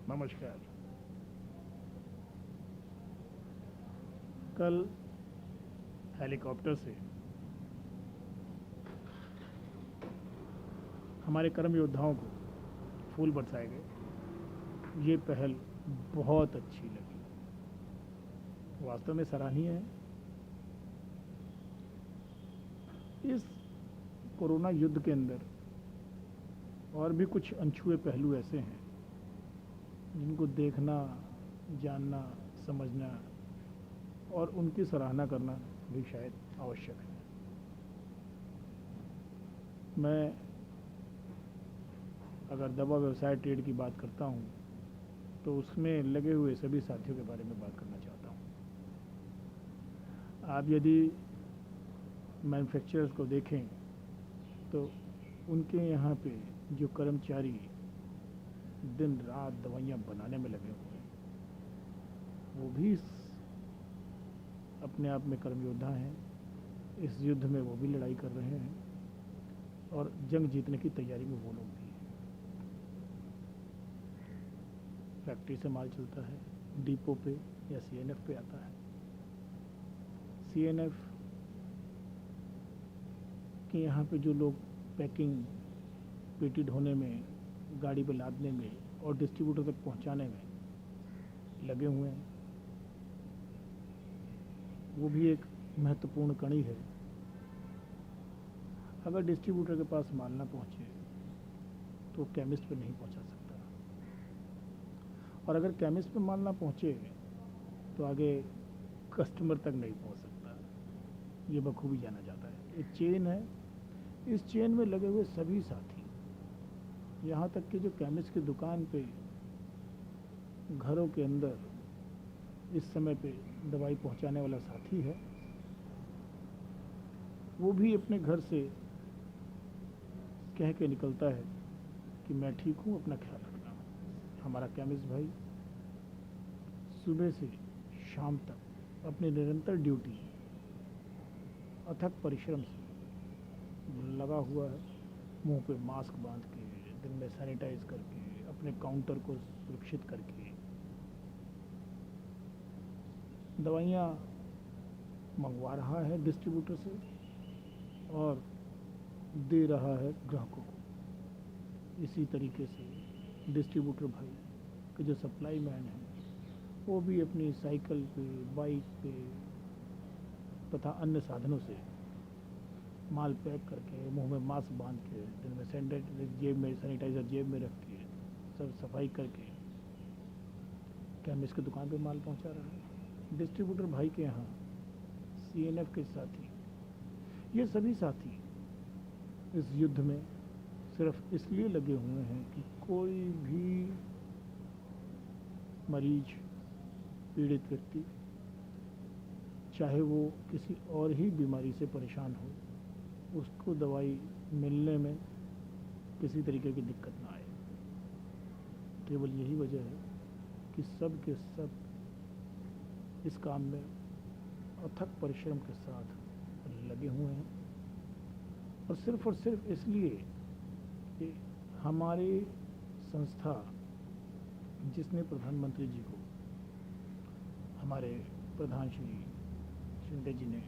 नमस्कार। कल हेलीकॉप्टर से हमारे कर्म योद्धाओं को फूल बरसाए गए। ये पहल बहुत अच्छी लगी, वास्तव में सराहनीय है। इस कोरोना युद्ध के अंदर और भी कुछ अनछुए पहलू ऐसे हैं जिनको देखना, जानना, समझना और उनकी सराहना करना भी शायद आवश्यक है। मैं अगर दवा व्यवसाय ट्रेड की बात करता हूँ तो उसमें लगे हुए सभी साथियों के बारे में बात करना चाहता हूँ। आप यदि मैन्युफैक्चरर्स को देखें तो उनके यहाँ पे जो कर्मचारी दिन रात दवाइयाँ बनाने में लगे हुए हैं, वो भी अपने आप में कर्म योद्धा हैं। इस युद्ध में वो भी लड़ाई कर रहे हैं और जंग जीतने की तैयारी में वो लोग भी हैं। फैक्ट्री से माल चलता है, डिपो पे या सीएनएफ पे आता है। सीएनएफ के यहाँ पे जो लोग पैकिंग, पेटी ढोने में, गाड़ी पे लादने में और डिस्ट्रीब्यूटर तक पहुँचाने में लगे हुए हैं, वो भी एक महत्वपूर्ण कड़ी है। अगर डिस्ट्रीब्यूटर के पास माल ना पहुँचे तो केमिस्ट पे नहीं पहुँचा सकता, और अगर केमिस्ट पे माल ना पहुँचे तो आगे कस्टमर तक नहीं पहुँच सकता। ये बखूबी जाना जाता है। एक चेन है, इस चेन में लगे हुए सभी साथी, यहाँ तक कि जो केमिस्ट की दुकान पे घरों के अंदर इस समय पे दवाई पहुँचाने वाला साथी है, वो भी अपने घर से कह के निकलता है कि मैं ठीक हूँ, अपना ख्याल रखना। हमारा केमिस्ट भाई सुबह से शाम तक अपनी निरंतर ड्यूटी अथक परिश्रम से लगा हुआ है, मुंह पे मास्क बांध के, दिन में सैनिटाइज करके, अपने काउंटर को सुरक्षित करके दवाइयाँ मंगवा रहा है डिस्ट्रीब्यूटर से और दे रहा है ग्राहकों को। इसी तरीके से डिस्ट्रीब्यूटर भाई के जो सप्लाई मैन हैं, वो भी अपनी साइकिल पे, बाइक पे तथा अन्य साधनों से माल पैक करके, मुंह में मास्क बांध के, दिन में सैनिटाइजर जेब में रख के, सब सफाई करके केमिस्ट की दुकान पे माल पहुंचा रहा है। डिस्ट्रीब्यूटर भाई के यहाँ सीएनएफ के साथी, ये सभी साथी इस युद्ध में सिर्फ इसलिए लगे हुए हैं कि कोई भी मरीज, पीड़ित व्यक्ति, चाहे वो किसी और ही बीमारी से परेशान हो, उसको दवाई मिलने में किसी तरीके की दिक्कत ना आए। केवल यही वजह है कि सब के सब इस काम में अथक परिश्रम के साथ लगे हुए हैं, और सिर्फ इसलिए कि हमारी संस्था, जिसने प्रधानमंत्री जी को, हमारे प्रधान श्री शिंदे जी ने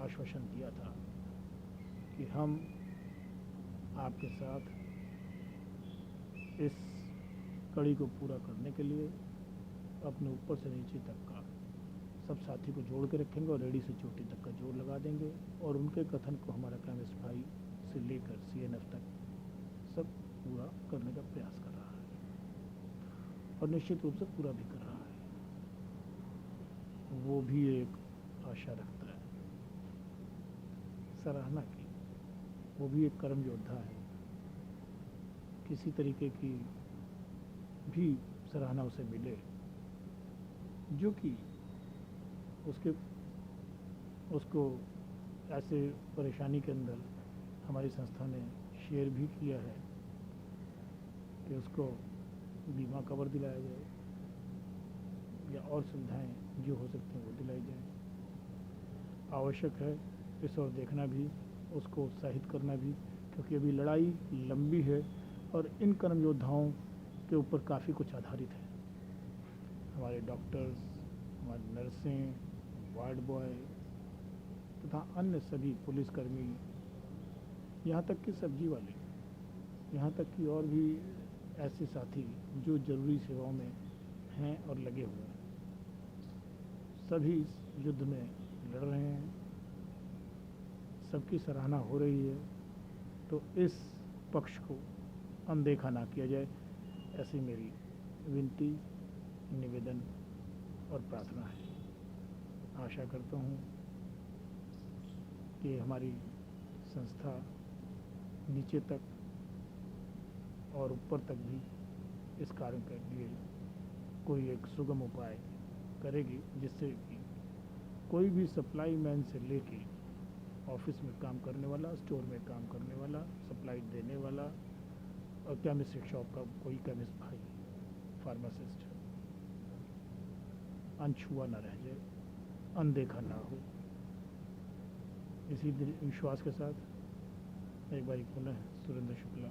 आश्वासन दिया था कि हम आपके साथ इस कड़ी को पूरा करने के लिए अपने ऊपर से नीचे तक का सब साथी को जोड़ के रखेंगे और रेडी से चोटी तक का जोर लगा देंगे, और उनके कथन को हमारा केमिस्ट भाई से लेकर सीएनएफ तक सब पूरा करने का प्रयास कर रहा है और निश्चित रूप से पूरा भी कर रहा है। वो भी एक आशा रखता है सराहना की, वो भी एक कर्म योद्धा है। किसी तरीके की भी सराहना उसे मिले जो कि उसको ऐसे परेशानी के अंदर हमारी संस्था ने शेयर भी किया है कि उसको बीमा कवर दिलाया जाए या और सुविधाएं जो हो सकती हैं वो दिलाई जाए। आवश्यक है इस ओर देखना भी, उसको उत्साहित करना भी, क्योंकि अभी लड़ाई लंबी है और इन कर्म योद्धाओं के ऊपर काफ़ी कुछ आधारित है। हमारे डॉक्टर्स, हमारी नर्सें, वार्ड बॉय तथा अन्य सभी पुलिसकर्मी, यहाँ तक कि सब्जी वाले, यहाँ तक कि और भी ऐसे साथी जो ज़रूरी सेवाओं में हैं और लगे हुए हैं, सभी इस युद्ध में लड़ रहे हैं, सबकी सराहना हो रही है। तो इस पक्ष को अनदेखा ना किया जाए, ऐसी मेरी विनती, निवेदन और प्रार्थना है। आशा करता हूँ कि हमारी संस्था नीचे तक और ऊपर तक भी इस कार्य के लिए कोई एक सुगम उपाय करेगी, जिससे कि कोई भी सप्लाई मैन से लेके ऑफिस में काम करने वाला, स्टोर में काम करने वाला, सप्लाई देने वाला और केमिस्ट्री शॉप का कोई केमिस्ट भाई, फार्मासिस्ट अनछुआ न रह जाए, अनदेखा ना हो। इसी विश्वास के साथ एक बार पुनः सुरेंद्र शुक्ला